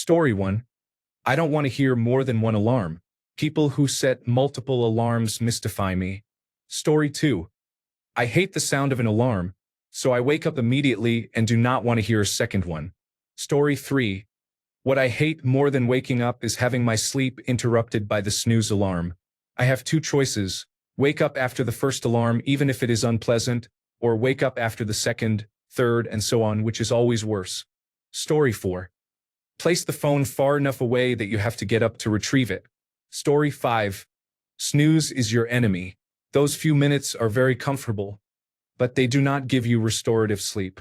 Story 1. I don't want to hear more than one alarm. People who set multiple alarms mystify me. Story 2. I hate the sound of an alarm, so I wake up immediately and do not want to hear a second one. Story 3. What I hate more than waking up is having my sleep interrupted by the snooze alarm. I have two choices: wake up after the first alarm even if it is unpleasant, or wake up after the second, third, and so on, which is always worse. Story 4. Place the phone far enough away that you have to get up to retrieve it. Story 5. Snooze is your enemy. Those few minutes are very comfortable, but they do not give you restorative sleep.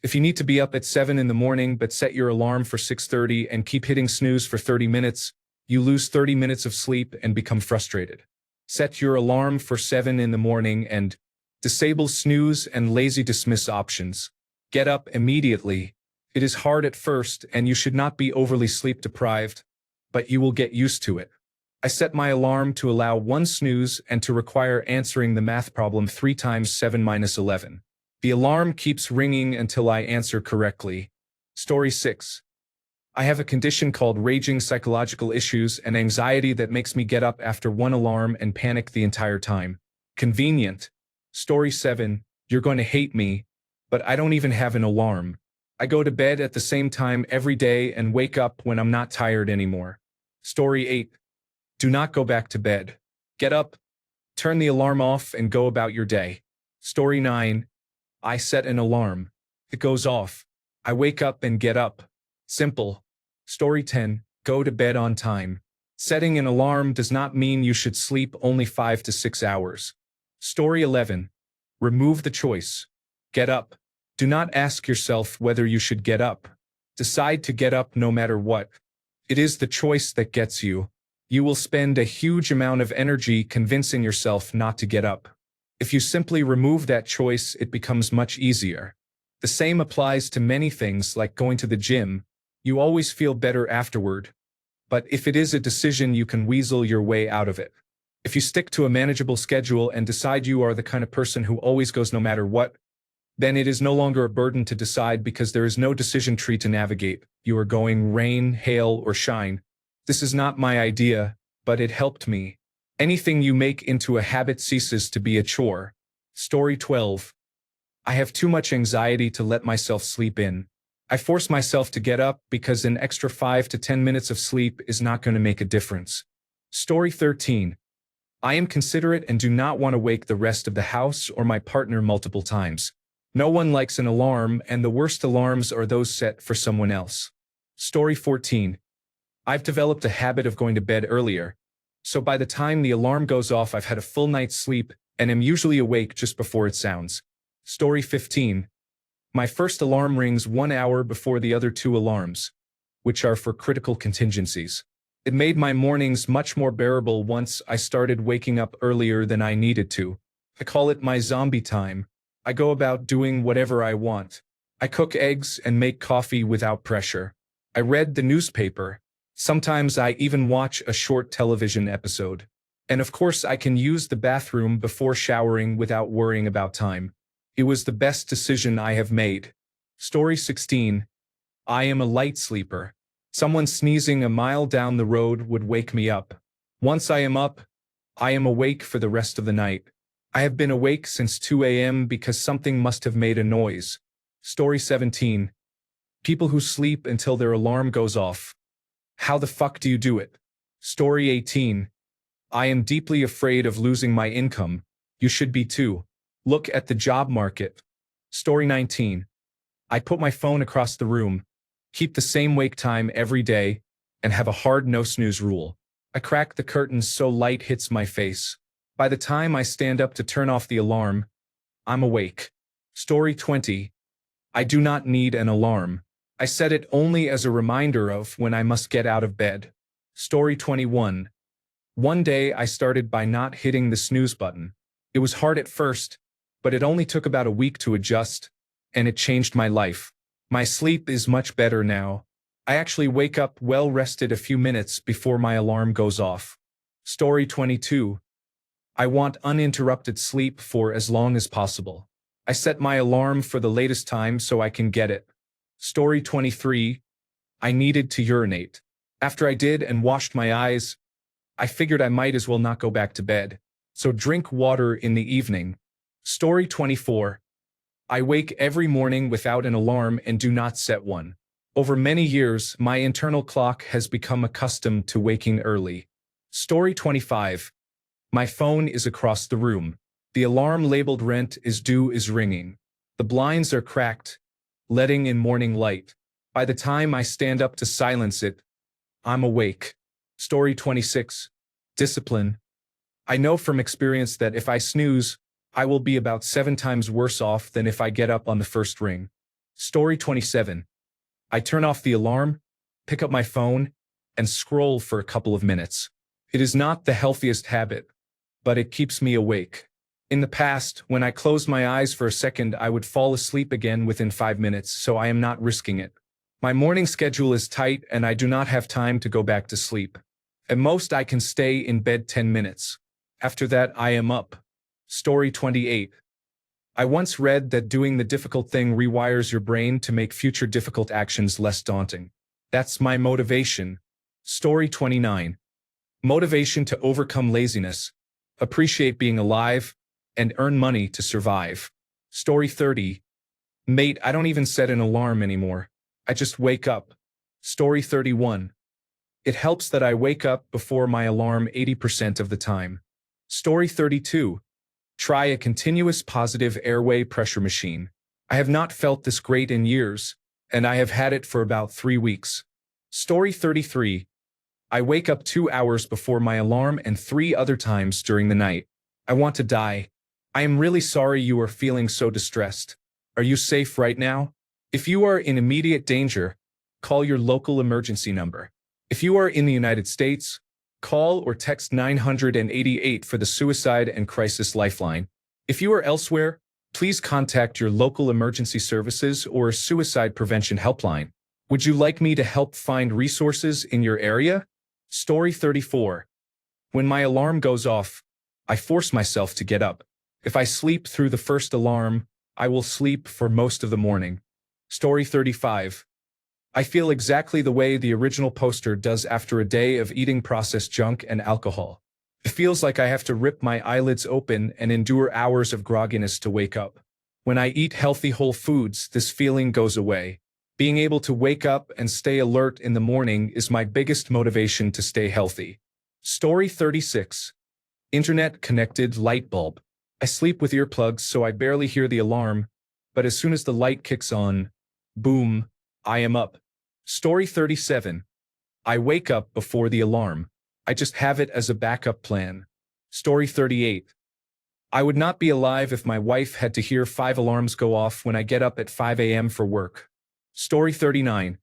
If you need to be up at 7 in the morning but set your alarm for 6:30 and keep hitting snooze for 30 minutes, you lose 30 minutes of sleep and become frustrated. Set your alarm for 7 in the morning and disable snooze and lazy dismiss options. Get up immediately. It is hard at first and you should not be overly sleep deprived, but you will get used to it. I set my alarm to allow one snooze and to require answering the math problem 3 times 7 minus 11. The alarm keeps ringing until I answer correctly. Story 6. I have a condition called raging psychological issues and anxiety that makes me get up after one alarm and panic the entire time. Convenient. Story 7. You're going to hate me, but I don't even have an alarm. I go to bed at the same time every day and wake up when I'm not tired anymore. Story 8. Do not go back to bed. Get up, turn the alarm off, and go about your day. Story 9. I set an alarm. It goes off. I wake up and get up. Simple. Story 10. Go to bed on time. Setting an alarm does not mean you should sleep only 5 to 6 hours. Story 11. Remove the choice. Get up. Do not ask yourself whether you should get up. Decide to get up no matter what. It is the choice that gets you. You will spend a huge amount of energy convincing yourself not to get up. If you simply remove that choice, it becomes much easier. The same applies to many things like going to the gym. You always feel better afterward. But if it is a decision, you can weasel your way out of it. If you stick to a manageable schedule and decide you are the kind of person who always goes no matter what, then it is no longer a burden to decide because there is no decision tree to navigate. You are going rain, hail, or shine. This is not my idea, but it helped me. Anything you make into a habit ceases to be a chore. Story 12. I have too much anxiety to let myself sleep in. I force myself to get up because an extra 5 to 10 minutes of sleep is not going to make a difference. Story 13. I am considerate and do not want to wake the rest of the house or my partner multiple times. No one likes an alarm, and the worst alarms are those set for someone else. Story 14. I've developed a habit of going to bed earlier, so by the time the alarm goes off, I've had a full night's sleep and am usually awake just before it sounds. Story 15. My first alarm rings 1 hour before the other 2 alarms, which are for critical contingencies. It made my mornings much more bearable once I started waking up earlier than I needed to. I call it my zombie time. I go about doing whatever I want. I cook eggs and make coffee without pressure. I read the newspaper. Sometimes I even watch a short television episode. And of course, I can use the bathroom before showering without worrying about time. It was the best decision I have made. Story 16. I am a light sleeper. Someone sneezing a mile down the road would wake me up. Once I am up, I am awake for the rest of the night. I have been awake since 2 a.m. because something must have made a noise. Story 17. People who sleep until their alarm goes off. How the fuck do you do it? Story 18. I am deeply afraid of losing my income. You should be too. Look at the job market. Story 19. I put my phone across the room, keep the same wake time every day, and have a hard no snooze rule. I crack the curtains so light hits my face. By the time I stand up to turn off the alarm, I'm awake. Story 20. I do not need an alarm. I set it only as a reminder of when I must get out of bed. Story 21. One day I started by not hitting the snooze button. It was hard at first, but it only took about a week to adjust, and it changed my life. My sleep is much better now. I actually wake up well rested a few minutes before my alarm goes off. Story 22. I want uninterrupted sleep for as long as possible. I set my alarm for the latest time so I can get it. Story 23. I needed to urinate. After I did and washed my eyes, I figured I might as well not go back to bed. So drink water in the evening. Story 24. I wake every morning without an alarm and do not set one. Over many years, my internal clock has become accustomed to waking early. Story 25. My phone is across the room. The alarm labeled "Rent is due" is ringing. The blinds are cracked, letting in morning light. By the time I stand up to silence it, I'm awake. Story 26. Discipline. I know from experience that if I snooze, I will be about 7 times worse off than if I get up on the first ring. Story 27. I turn off the alarm, pick up my phone, and scroll for a couple of minutes. It is not the healthiest habit, but it keeps me awake. In the past, when I closed my eyes for a second, I would fall asleep again within 5 minutes, so I am not risking it. My morning schedule is tight and I do not have time to go back to sleep. At most, I can stay in bed 10 minutes. After that, I am up. Story 28. I once read that doing the difficult thing rewires your brain to make future difficult actions less daunting. That's my motivation. Story 29. Motivation to overcome laziness, appreciate being alive, and earn money to survive. Story 30. Mate, I don't even set an alarm anymore. I just wake up. Story 31. It helps that I wake up before my alarm 80% of the time. Story 32. Try a continuous positive airway pressure machine. I have not felt this great in years, and I have had it for about 3 weeks. Story 33. I wake up 2 hours before my alarm and 3 other times during the night. I want to die. I am really sorry you are feeling so distressed. Are you safe right now? If you are in immediate danger, call your local emergency number. If you are in the United States, call or text 988 for the Suicide and Crisis Lifeline. If you are elsewhere, please contact your local emergency services or suicide prevention helpline. Would you like me to help find resources in your area? Story 34. When my alarm goes off, I force myself to get up. If I sleep through the first alarm, I will sleep for most of the morning. Story 35. I feel exactly the way the original poster does after a day of eating processed junk and alcohol. It feels like I have to rip my eyelids open and endure hours of grogginess to wake up. When I eat healthy whole foods, this feeling goes away. Being able to wake up and stay alert in the morning is my biggest motivation to stay healthy. Story 36. Internet-connected light bulb. I sleep with earplugs so I barely hear the alarm, but as soon as the light kicks on, boom, I am up. Story 37. I wake up before the alarm. I just have it as a backup plan. Story 38. I would not be alive if my wife had to hear 5 alarms go off when I get up at 5 a.m. for work. Story 39.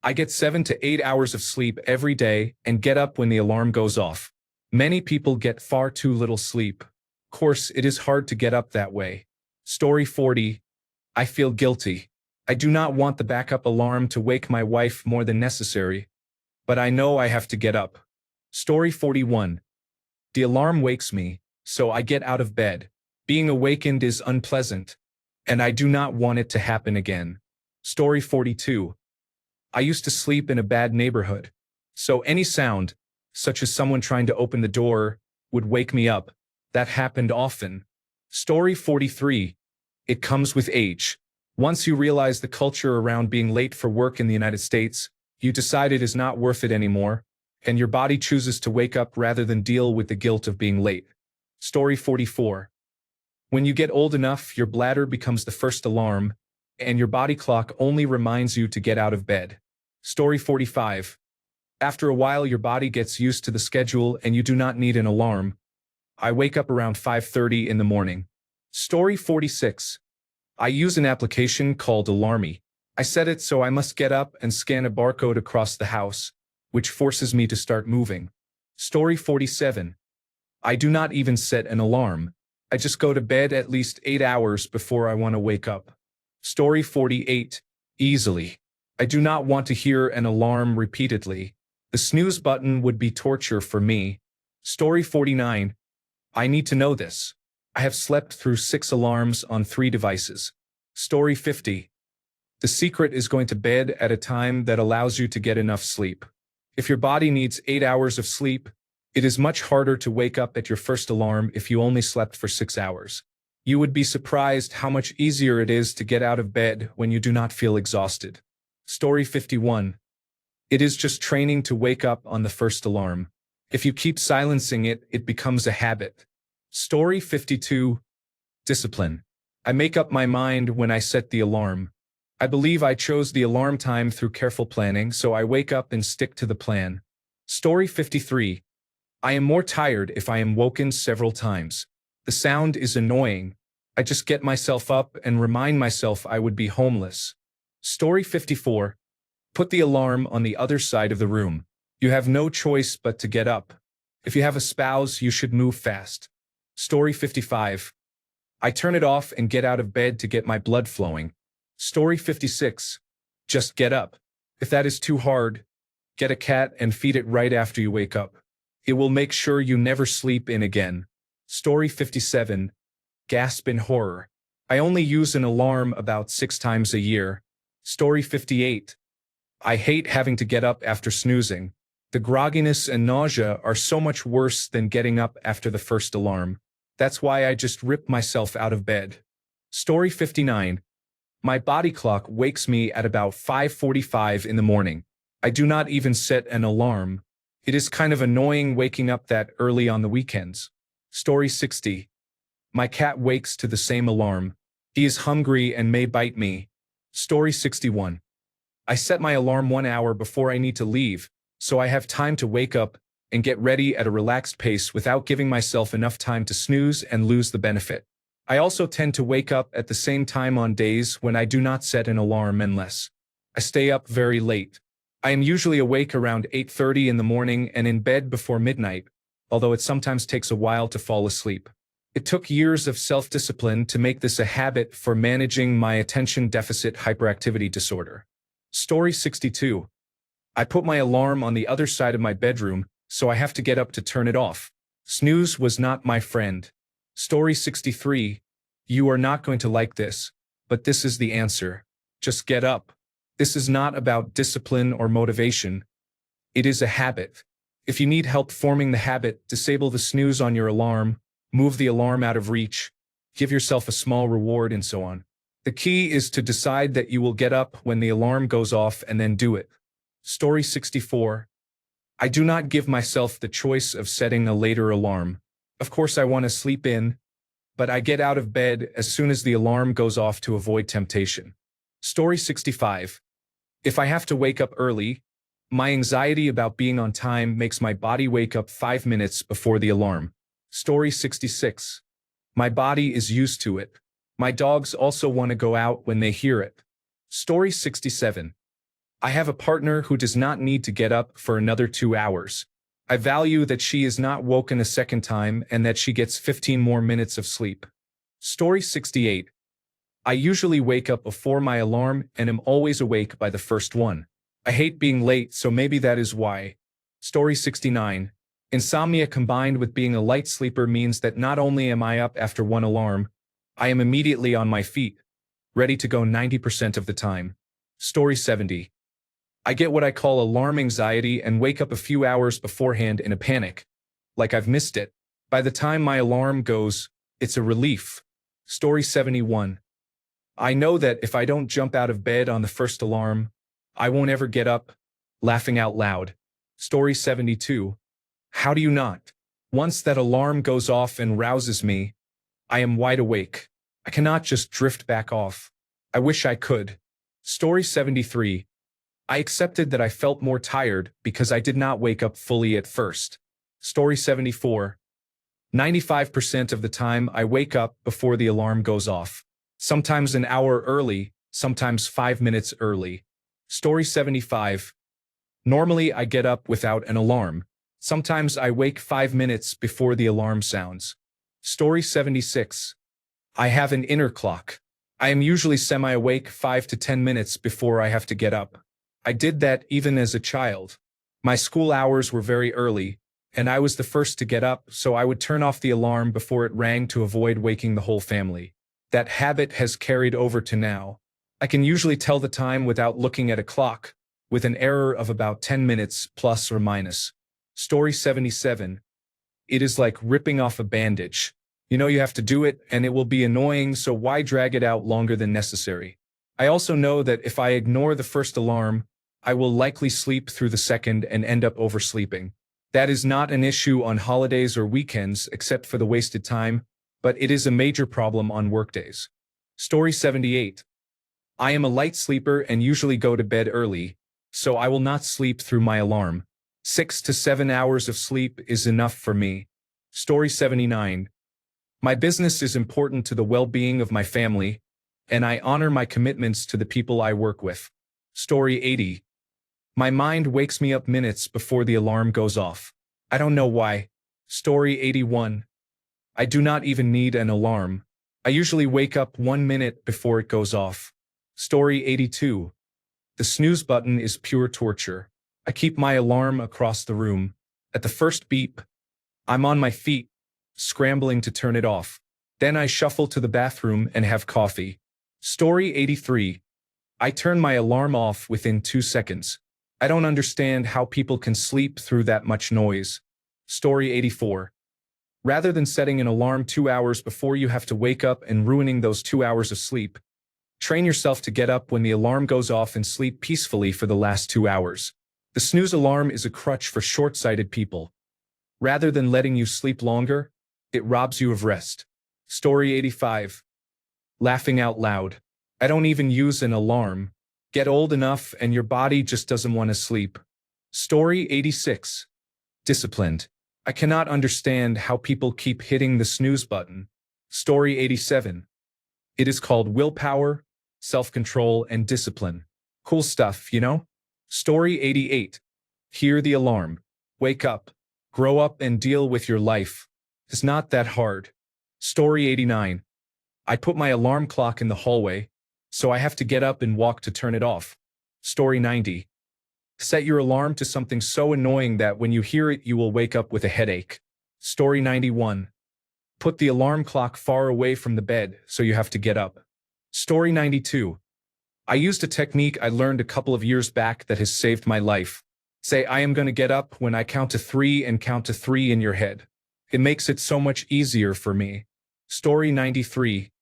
I get 7 to 8 hours of sleep every day and get up when the alarm goes off. Many people get far too little sleep. Of course, it is hard to get up that way. Story 40. I feel guilty. I do not want the backup alarm to wake my wife more than necessary, but I know I have to get up. Story 41. The alarm wakes me, so I get out of bed. Being awakened is unpleasant, and I do not want it to happen again. Story 42. I used to sleep in a bad neighborhood, so any sound, such as someone trying to open the door, would wake me up. That happened often. Story 43. It comes with age. Once you realize the culture around being late for work in the United States, you decide it is not worth it anymore, and your body chooses to wake up rather than deal with the guilt of being late. Story 44. When you get old enough, your bladder becomes the first alarm, and your body clock only reminds you to get out of bed. Story 45. After a while, your body gets used to the schedule and you do not need an alarm. I wake up around 5:30 in the morning. Story 46. I use an application called Alarmy. I set it so I must get up and scan a barcode across the house, which forces me to start moving. Story 47. I do not even set an alarm. I just go to bed at least 8 hours before I want to wake up. Story 48. Easily. I do not want to hear an alarm repeatedly. The snooze button would be torture for me. Story 49. I need to know this. I have slept through 6 alarms on 3 devices. Story 50. The secret is going to bed at a time that allows you to get enough sleep. If your body needs 8 hours of sleep, it is much harder to wake up at your first alarm if you only slept for 6 hours. You would be surprised how much easier it is to get out of bed when you do not feel exhausted. Story 51. It is just training to wake up on the first alarm. If you keep silencing it, it becomes a habit. Story 52. Discipline. I make up my mind when I set the alarm. I believe I chose the alarm time through careful planning, so I wake up and stick to the plan. Story 53. I am more tired if I am woken several times. The sound is annoying. I just get myself up and remind myself I would be homeless. Story 54. Put the alarm on the other side of the room. You have no choice but to get up. If you have a spouse, you should move fast. Story 55. I turn it off and get out of bed to get my blood flowing. Story 56. Just get up. If that is too hard, get a cat and feed it right after you wake up. It will make sure you never sleep in again. Story 57. Gasp in horror. I only use an alarm about 6 times a year. Story 58. I hate having to get up after snoozing. The grogginess and nausea are so much worse than getting up after the first alarm. That's why I just rip myself out of bed. Story 59. My body clock wakes me at about 5:45 in the morning. I do not even set an alarm. It is kind of annoying waking up that early on the weekends. Story 60. My cat wakes to the same alarm. He is hungry and may bite me. Story 61. I set my alarm 1 hour before I need to leave, so I have time to wake up and get ready at a relaxed pace without giving myself enough time to snooze and lose the benefit. I also tend to wake up at the same time on days when I do not set an alarm unless I stay up very late. I am usually awake around 8:30 in the morning and in bed before midnight, although it sometimes takes a while to fall asleep. It took years of self-discipline to make this a habit for managing my attention deficit hyperactivity disorder. Story 62. I put my alarm on the other side of my bedroom, so I have to get up to turn it off. Snooze was not my friend. Story 63. You are not going to like this, but this is the answer. Just get up. This is not about discipline or motivation. It is a habit. If you need help forming the habit, disable the snooze on your alarm, move the alarm out of reach, give yourself a small reward, and so on. The key is to decide that you will get up when the alarm goes off and then do it. Story 64. I do not give myself the choice of setting a later alarm. Of course, I want to sleep in, but I get out of bed as soon as the alarm goes off to avoid temptation. Story 65. If I have to wake up early, my anxiety about being on time makes my body wake up 5 minutes before the alarm. Story 66. My body is used to it. My dogs also want to go out when they hear it. Story 67. I have a partner who does not need to get up for another 2 hours. I value that she is not woken a second time and that she gets 15 more minutes of sleep. Story 68. I usually wake up before my alarm and am always awake by the first one. I hate being late, so maybe that is why. Story 69. Insomnia combined with being a light sleeper means that not only am I up after one alarm, I am immediately on my feet, ready to go 90% of the time. Story 70. I get what I call alarm anxiety and wake up a few hours beforehand in a panic, like I've missed it. By the time my alarm goes, it's a relief. Story 71. I know that if I don't jump out of bed on the first alarm, I won't ever get up, laughing out loud. Story 72. How do you not? Once that alarm goes off and rouses me, I am wide awake. I cannot just drift back off. I wish I could. Story 73. I accepted that I felt more tired because I did not wake up fully at first. Story 74. 95% of the time I wake up before the alarm goes off. Sometimes an hour early, sometimes 5 minutes early. Story 75. Normally I get up without an alarm. Sometimes I wake 5 minutes before the alarm sounds. Story 76. I have an inner clock. I am usually semi-awake 5 to 10 minutes before I have to get up. I did that even as a child. My school hours were very early, and I was the first to get up, so I would turn off the alarm before it rang to avoid waking the whole family. That habit has carried over to now. I can usually tell the time without looking at a clock, with an error of about 10 minutes plus or minus. Story 77. It is like ripping off a bandage. You know you have to do it, and it will be annoying, so why drag it out longer than necessary? I also know that if I ignore the first alarm, I will likely sleep through the second and end up oversleeping. That is not an issue on holidays or weekends, except for the wasted time, but it is a major problem on workdays. Story 78. I am a light sleeper and usually go to bed early, so I will not sleep through my alarm. 6 to 7 hours of sleep is enough for me. Story 79. My business is important to the well-being of my family, and I honor my commitments to the people I work with. Story 80. My mind wakes me up minutes before the alarm goes off. I don't know why. Story 81. I do not even need an alarm. I usually wake up 1 minute before it goes off. Story 82. The snooze button is pure torture. I keep my alarm across the room. At the first beep, I'm on my feet, scrambling to turn it off. Then I shuffle to the bathroom and have coffee. Story 83. I turn my alarm off within 2 seconds. I don't understand how people can sleep through that much noise. Story 84. Rather than setting an alarm 2 hours before you have to wake up and ruining those 2 hours of sleep, train yourself to get up when the alarm goes off and sleep peacefully for the last 2 hours. The snooze alarm is a crutch for short-sighted people. Rather than letting you sleep longer, it robs you of rest. Story 85. Laughing out loud. I don't even use an alarm. Get old enough and your body just doesn't want to sleep. Story 86. Disciplined. I cannot understand how people keep hitting the snooze button. Story 87. It is called willpower, self-control, and discipline. Cool stuff, you know? Story 88. Hear the alarm. Wake up. Grow up and deal with your life. It's not that hard. Story 89. I put my alarm clock in the hallway, so I have to get up and walk to turn it off. Story 90. Set your alarm to something so annoying that when you hear it you will wake up with a headache. Story 91. Put the alarm clock far away from the bed so you have to get up. Story 92. I used a technique I learned a couple of years back that has saved my life. Say I am going to get up when I count to 3 and count to 3 in your head. It makes it so much easier for me. Story 93.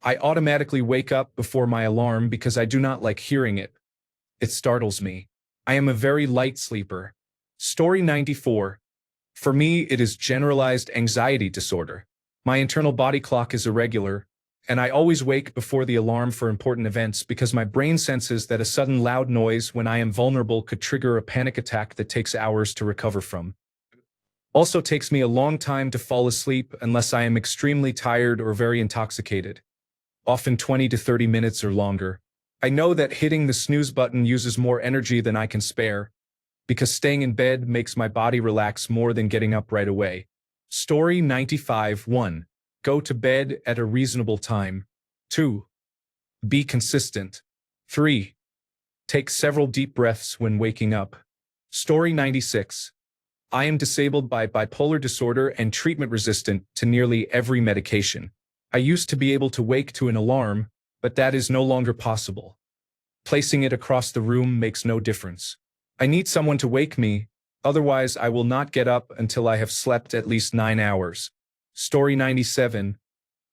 I automatically wake up before my alarm because I do not like hearing it. It startles me. I am a very light sleeper. Story 94. For me, it is generalized anxiety disorder. My internal body clock is irregular, and I always wake before the alarm for important events because my brain senses that a sudden loud noise when I am vulnerable could trigger a panic attack that takes hours to recover from. Also takes me a long time to fall asleep unless I am extremely tired or very intoxicated. Often 20 to 30 minutes or longer. I know that hitting the snooze button uses more energy than I can spare, because staying in bed makes my body relax more than getting up right away. Story 95. 1. Go to bed at a reasonable time. 2. Be consistent. 3. Take several deep breaths when waking up. Story 96. I am disabled by bipolar disorder and treatment resistant to nearly every medication. I used to be able to wake to an alarm, but that is no longer possible. Placing it across the room makes no difference. I need someone to wake me, otherwise I will not get up until I have slept at least 9 hours. Story 97.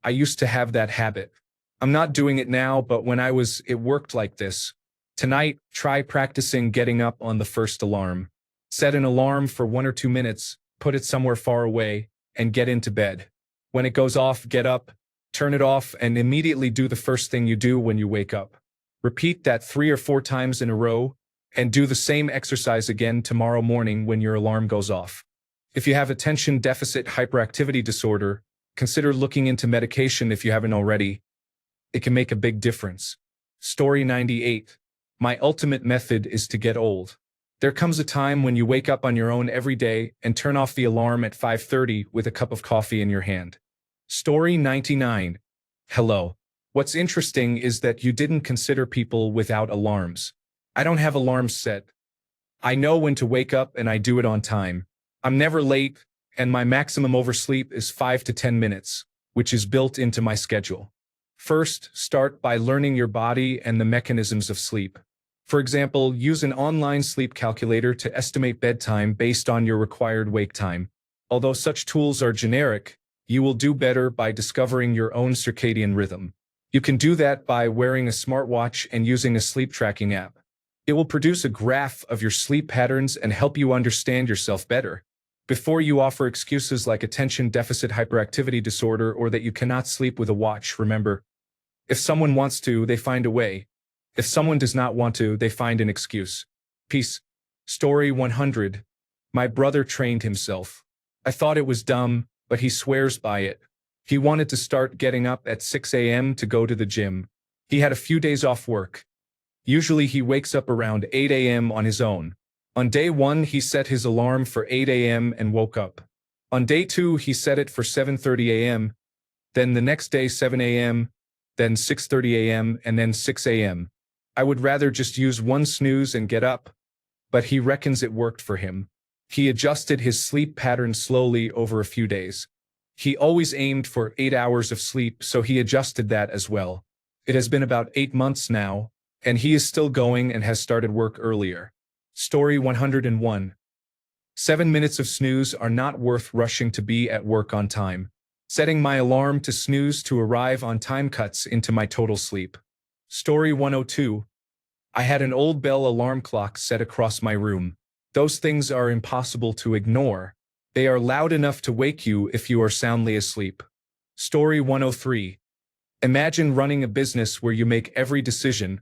I used to have that habit. I'm not doing it now, but when it worked like this. Tonight, try practicing getting up on the first alarm. Set an alarm for 1 or 2 minutes, put it somewhere far away, and get into bed. When it goes off, get up, turn it off, and immediately do the first thing you do when you wake up. Repeat that 3 or 4 times in a row, and do the same exercise again tomorrow morning when your alarm goes off. If you have attention deficit hyperactivity disorder, consider looking into medication if you haven't already. It can make a big difference. Story 98. My ultimate method is to get old. There comes a time when you wake up on your own every day and turn off the alarm at 5:30 with a cup of coffee in your hand. Story 99. Hello. What's interesting is that you didn't consider people without alarms. I don't have alarms set. I know when to wake up and I do it on time. I'm never late, and my maximum oversleep is 5 to 10 minutes, which is built into my schedule. First, start by learning your body and the mechanisms of sleep. For example, use an online sleep calculator to estimate bedtime based on your required wake time. Although such tools are generic, you will do better by discovering your own circadian rhythm. You can do that by wearing a smartwatch and using a sleep tracking app. It will produce a graph of your sleep patterns and help you understand yourself better. Before you offer excuses like attention deficit hyperactivity disorder or that you cannot sleep with a watch, remember, if someone wants to, they find a way. If someone does not want to, they find an excuse. Peace. Story 100. My brother trained himself. I thought it was dumb, but he swears by it. He wanted to start getting up at 6 a.m. to go to the gym. He had a few days off work. Usually he wakes up around 8 a.m. on his own. On day 1, he set his alarm for 8 a.m. and woke up. On day 2, he set it for 7:30 a.m., then the next day 7 a.m., then 6:30 a.m., and then 6 a.m. I would rather just use one snooze and get up, but he reckons it worked for him. He adjusted his sleep pattern slowly over a few days. He always aimed for 8 hours of sleep, so he adjusted that as well. It has been about 8 months now, and he is still going and has started work earlier. Story 101. 7 minutes of snooze are not worth rushing to be at work on time. Setting my alarm to snooze to arrive on time cuts into my total sleep. Story 102. I had an old bell alarm clock set across my room. Those things are impossible to ignore. They are loud enough to wake you if you are soundly asleep. Story 103. Imagine running a business where you make every decision,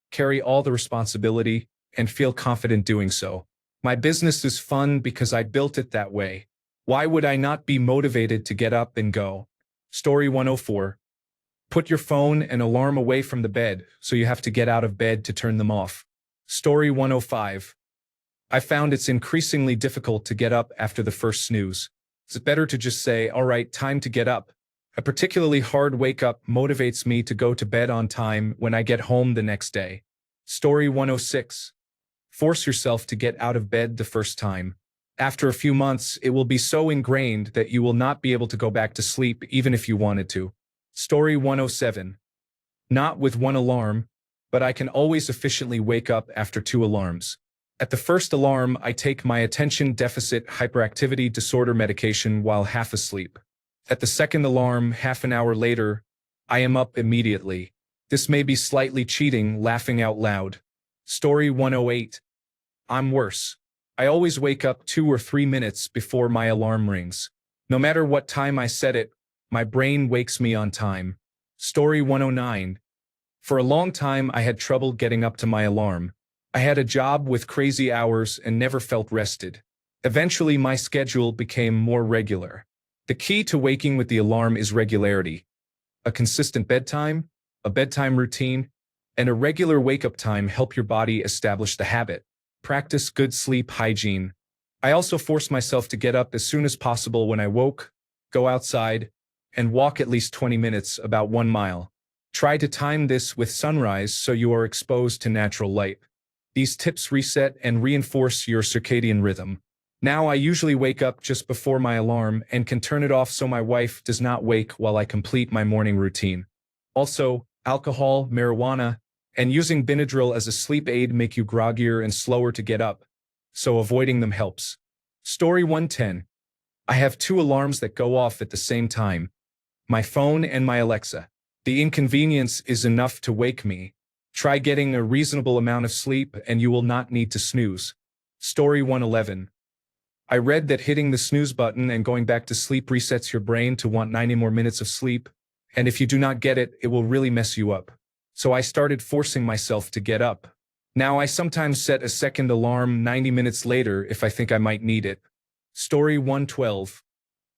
carry all the responsibility, and feel confident doing so. My business is fun because I built it that way. Why would I not be motivated to get up and go? Story 104. Put your phone and alarm away from the bed, so you have to get out of bed to turn them off. Story 105. I found it's increasingly difficult to get up after the first snooze. It's better to just say, all right, time to get up. A particularly hard wake-up motivates me to go to bed on time when I get home the next day. Story 106. Force yourself to get out of bed the first time. After a few months, it will be so ingrained that you will not be able to go back to sleep even if you wanted to. Story 107. Not with one alarm, but I can always efficiently wake up after 2 alarms. At the first alarm, I take my attention deficit hyperactivity disorder medication while half asleep. At the second alarm, half an hour later, I am up immediately. This may be slightly cheating, laughing out loud. Story 108. I'm worse. I always wake up 2 or 3 minutes before my alarm rings. No matter what time I set it, my brain wakes me on time. Story 109. For a long time, I had trouble getting up to my alarm. I had a job with crazy hours and never felt rested. Eventually, my schedule became more regular. The key to waking with the alarm is regularity. A consistent bedtime, a bedtime routine, and a regular wake-up time help your body establish the habit. Practice good sleep hygiene. I also forced myself to get up as soon as possible when I woke, go outside, and walk at least 20 minutes, about 1 mile. Try to time this with sunrise so you are exposed to natural light. These tips reset and reinforce your circadian rhythm. Now I usually wake up just before my alarm and can turn it off so my wife does not wake while I complete my morning routine. Also, alcohol, marijuana, and using Benadryl as a sleep aid make you groggier and slower to get up, so avoiding them helps. Story 110. I have 2 alarms that go off at the same time. My phone and my Alexa. The inconvenience is enough to wake me. Try getting a reasonable amount of sleep and you will not need to snooze. Story 111. I read that hitting the snooze button and going back to sleep resets your brain to want 90 more minutes of sleep, and if you do not get it, it will really mess you up. So I started forcing myself to get up. Now I sometimes set a second alarm 90 minutes later if I think I might need it. Story 112.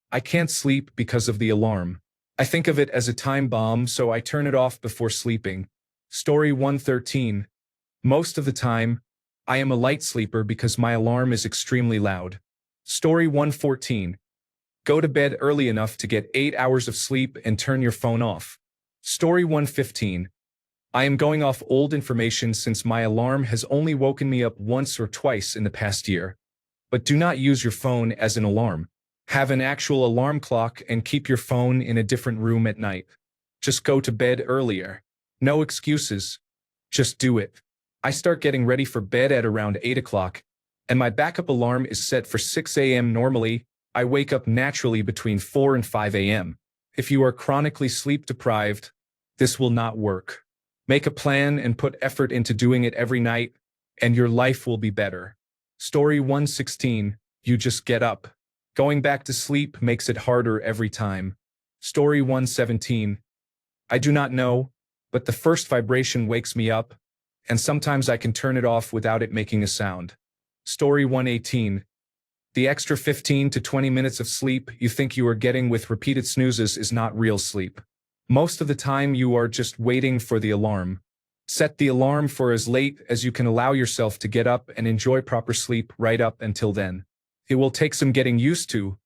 I can't sleep because of the alarm. I think of it as a time bomb, so I turn it off before sleeping. Story 113. Most of the time, I am a light sleeper because my alarm is extremely loud. Story 114. Go to bed early enough to get 8 hours of sleep and turn your phone off. Story 115. I am going off old information since my alarm has only woken me up once or twice in the past year. But do not use your phone as an alarm. Have an actual alarm clock and keep your phone in a different room at night. Just go to bed earlier. No excuses. Just do it. I start getting ready for bed at around 8 o'clock, and my backup alarm is set for 6 a.m. Normally, I wake up naturally between 4 and 5 a.m. If you are chronically sleep deprived, this will not work. Make a plan and put effort into doing it every night, and your life will be better. Story 116, you just get up. Going back to sleep makes it harder every time. Story 117, I do not know, but the first vibration wakes me up, and sometimes I can turn it off without it making a sound. Story 118, the extra 15 to 20 minutes of sleep you think you are getting with repeated snoozes is not real sleep. Most of the time you are just waiting for the alarm. Set the alarm for as late as you can allow yourself to get up and enjoy proper sleep right up until then. It will take some getting used to,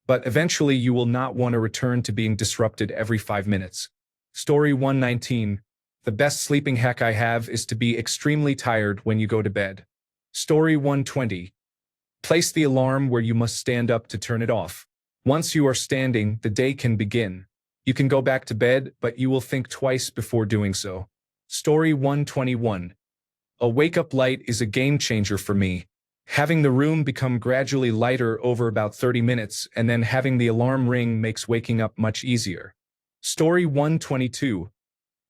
but eventually you will not want to return to being disrupted every 5 minutes. Story 119, the best sleeping hack I have is to be extremely tired when you go to bed. Story 120, place the alarm where you must stand up to turn it off. Once you are standing, the day can begin. You can go back to bed, but you will think twice before doing so. Story 121, a wake-up light is a game changer for me. Having the room become gradually lighter over about 30 minutes and then having the alarm ring makes waking up much easier. Story 122,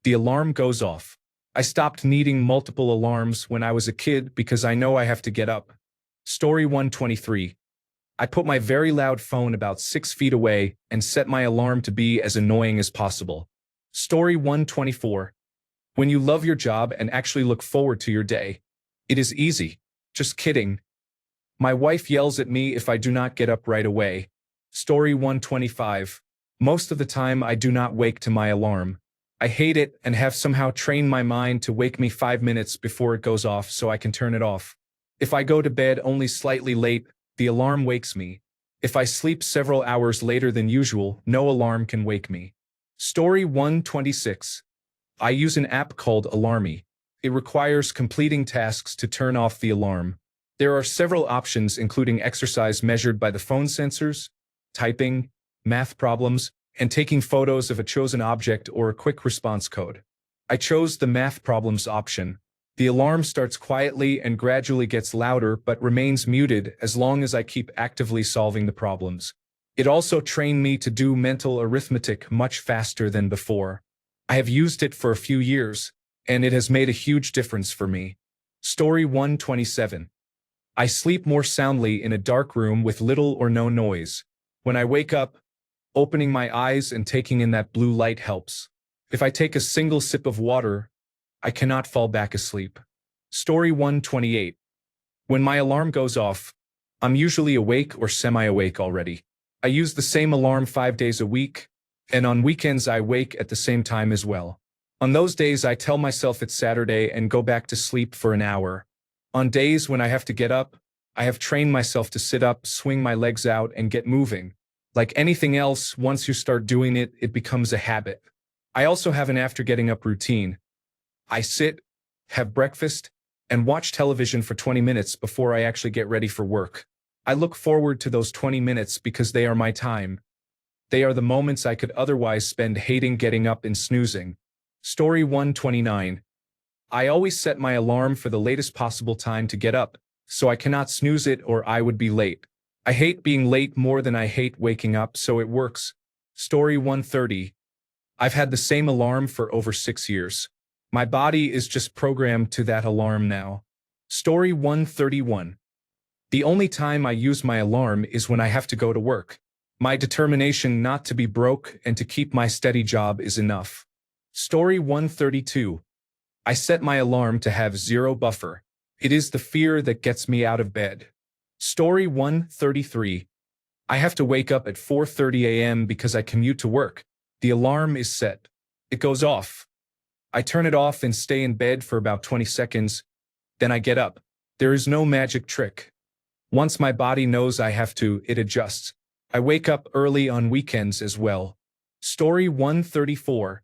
the alarm goes off. I stopped needing multiple alarms when I was a kid because I know I have to get up. Story 123, I put my very loud phone about 6 feet away and set my alarm to be as annoying as possible. Story 124, when you love your job and actually look forward to your day, it is easy. Just kidding. My wife yells at me if I do not get up right away. Story 125, most of the time I do not wake to my alarm. I hate it and have somehow trained my mind to wake me 5 minutes before it goes off so I can turn it off. If I go to bed only slightly late, the alarm wakes me. If I sleep several hours later than usual, no alarm can wake me. Story 126, I use an app called Alarmy. It requires completing tasks to turn off the alarm. There are several options including exercise measured by the phone sensors, typing, math problems, and taking photos of a chosen object or a quick response code. I chose the math problems option. The alarm starts quietly and gradually gets louder but remains muted as long as I keep actively solving the problems. It also trained me to do mental arithmetic much faster than before. I have used it for a few years, and it has made a huge difference for me. Story 127. I sleep more soundly in a dark room with little or no noise. When I wake up, opening my eyes and taking in that blue light helps. If I take a single sip of water, I cannot fall back asleep. Story 128. When my alarm goes off, I'm usually awake or semi-awake already. I use the same alarm 5 days a week, and on weekends I wake at the same time as well. On those days I tell myself it's Saturday and go back to sleep for an hour. On days when I have to get up, I have trained myself to sit up, swing my legs out, and get moving. Like anything else, once you start doing it, it becomes a habit. I also have an after getting up routine. I sit, have breakfast, and watch television for 20 minutes before I actually get ready for work. I look forward to those 20 minutes because they are my time. They are the moments I could otherwise spend hating getting up and snoozing. Story 129. I always set my alarm for the latest possible time to get up, so I cannot snooze it or I would be late. I hate being late more than I hate waking up, so it works. Story 130. I've had the same alarm for over 6 years. My body is just programmed to that alarm now. Story 131. The only time I use my alarm is when I have to go to work. My determination not to be broke and to keep my steady job is enough. Story 132. I set my alarm to have 0 buffer. It is the fear that gets me out of bed. Story 133. I have to wake up at 4:30 a.m. because I commute to work. The alarm is set. It goes off. I turn it off and stay in bed for about 20 seconds. Then I get up. There is no magic trick. Once my body knows I have to, it adjusts. I wake up early on weekends as well. Story 134.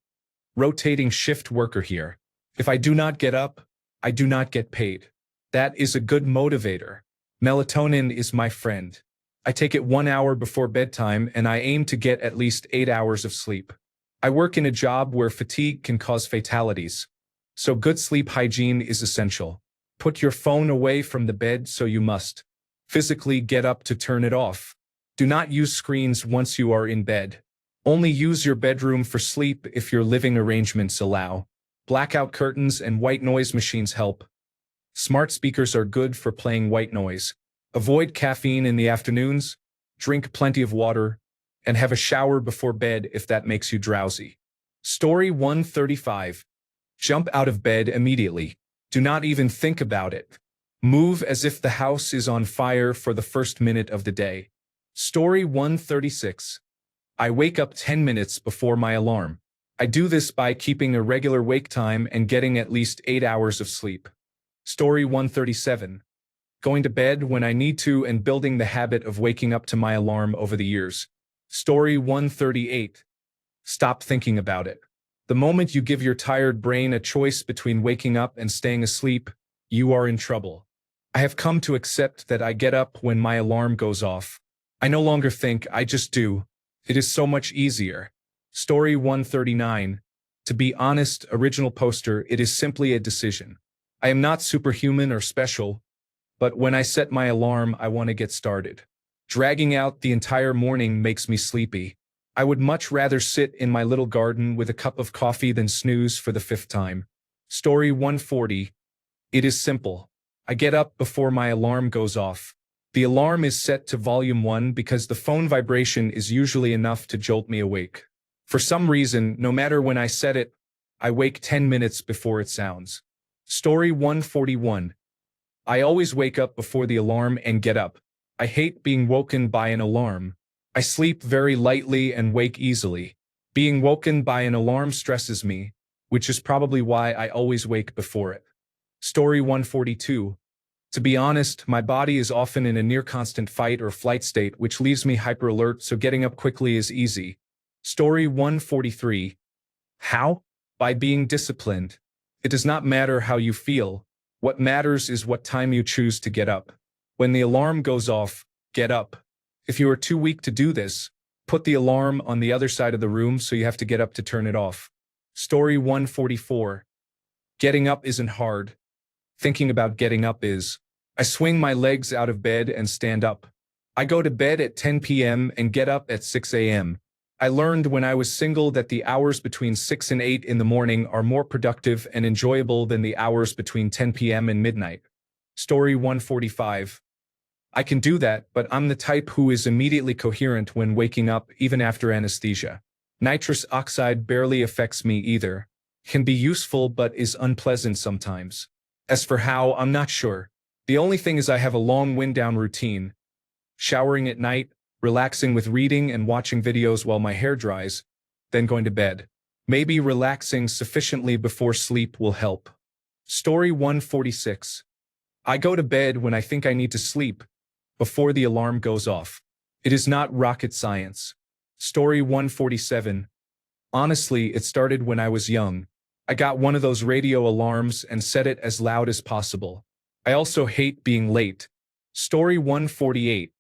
Rotating shift worker here. If I do not get up, I do not get paid. That is a good motivator. Melatonin is my friend. I take it 1 hour before bedtime and I aim to get at least 8 hours of sleep. I work in a job where fatigue can cause fatalities, so good sleep hygiene is essential. Put your phone away from the bed so you must physically get up to turn it off. Do not use screens once you are in bed. Only use your bedroom for sleep if your living arrangements allow. Blackout curtains and white noise machines help. Smart speakers are good for playing white noise. Avoid caffeine in the afternoons, drink plenty of water, and have a shower before bed if that makes you drowsy. Story 135. Jump out of bed immediately. Do not even think about it. Move as if the house is on fire for the first minute of the day. Story 136. I wake up 10 minutes before my alarm. I do this by keeping a regular wake time and getting at least 8 hours of sleep. Story 137. Going to bed when I need to and building the habit of waking up to my alarm over the years. Story 138. Stop thinking about it. The moment you give your tired brain a choice between waking up and staying asleep, you are in trouble. I have come to accept that I get up when my alarm goes off. I no longer think, I just do. It is so much easier. Story 139. To be honest, original poster, it is simply a decision. I am not superhuman or special, but when I set my alarm, I want to get started. Dragging out the entire morning makes me sleepy. I would much rather sit in my little garden with a cup of coffee than snooze for the 5th time. Story 140. It is simple. I get up before my alarm goes off. The alarm is set to volume 1 because the phone vibration is usually enough to jolt me awake. For some reason, no matter when I set it, I wake 10 minutes before it sounds. Story 141. I always wake up before the alarm and get up. I hate being woken by an alarm. I sleep very lightly and wake easily. Being woken by an alarm stresses me, which is probably why I always wake before it. Story 142. To be honest, my body is often in a near-constant fight or flight state, which leaves me hyper-alert, so getting up quickly is easy. Story 143. How? By being disciplined. It does not matter how you feel. What matters is what time you choose to get up. When the alarm goes off, get up. If you are too weak to do this, put the alarm on the other side of the room so you have to get up to turn it off. Story 144. Getting up isn't hard. Thinking about getting up is. I swing my legs out of bed and stand up. I go to bed at 10 p.m. and get up at 6 a.m. I learned when I was single that the hours between 6 and 8 in the morning are more productive and enjoyable than the hours between 10 p.m. and midnight. Story 145. I can do that, but I'm the type who is immediately coherent when waking up, even after anesthesia. Nitrous oxide barely affects me either. Can be useful but is unpleasant sometimes. As for how, I'm not sure. The only thing is I have a long wind-down routine. Showering at night, relaxing with reading and watching videos while my hair dries, then going to bed. Maybe relaxing sufficiently before sleep will help. Story 146. I go to bed when I think I need to sleep, before the alarm goes off. It is not rocket science. Story 147. Honestly, it started when I was young. I got one of those radio alarms and set it as loud as possible. I also hate being late. Story 148.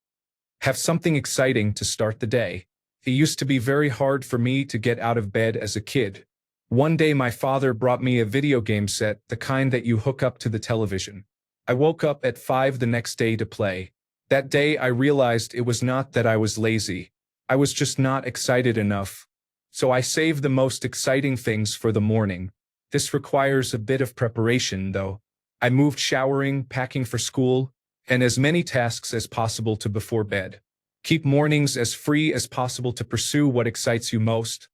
Have something exciting to start the day. It used to be very hard for me to get out of bed as a kid. One day my father brought me a video game set, the kind that you hook up to the television. I woke up at 5 the next day to play. That day I realized it was not that I was lazy. I was just not excited enough. So I saved the most exciting things for the morning. This requires a bit of preparation, though. I moved showering, packing for school, and as many tasks as possible to before bed. Keep mornings as free as possible to pursue what excites you most,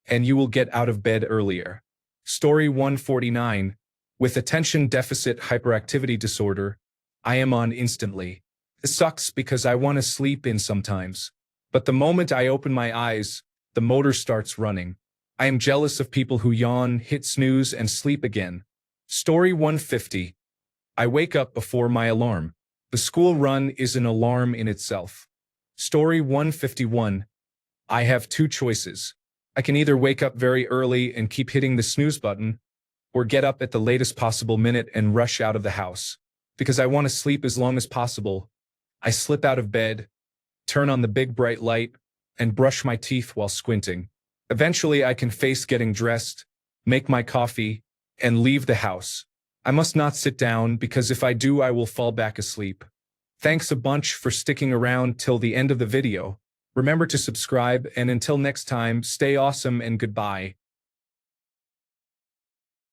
and you will get out of bed earlier. Story 149. With attention deficit hyperactivity disorder, I am on instantly. It sucks because I want to sleep in sometimes. But the moment I open my eyes, the motor starts running. I am jealous of people who yawn, hit snooze, and sleep again. Story 150. I wake up before my alarm. The school run is an alarm in itself. Story 151. I have two choices. I can either wake up very early and keep hitting the snooze button, or get up at the latest possible minute and rush out of the house. Because I want to sleep as long as possible, I slip out of bed, turn on the big bright light, and brush my teeth while squinting. Eventually, I can face getting dressed, make my coffee, and leave the house. I must not sit down because if I do, I will fall back asleep. Thanks a bunch for sticking around till the end of the video. Remember to subscribe, and until next time, stay awesome and goodbye.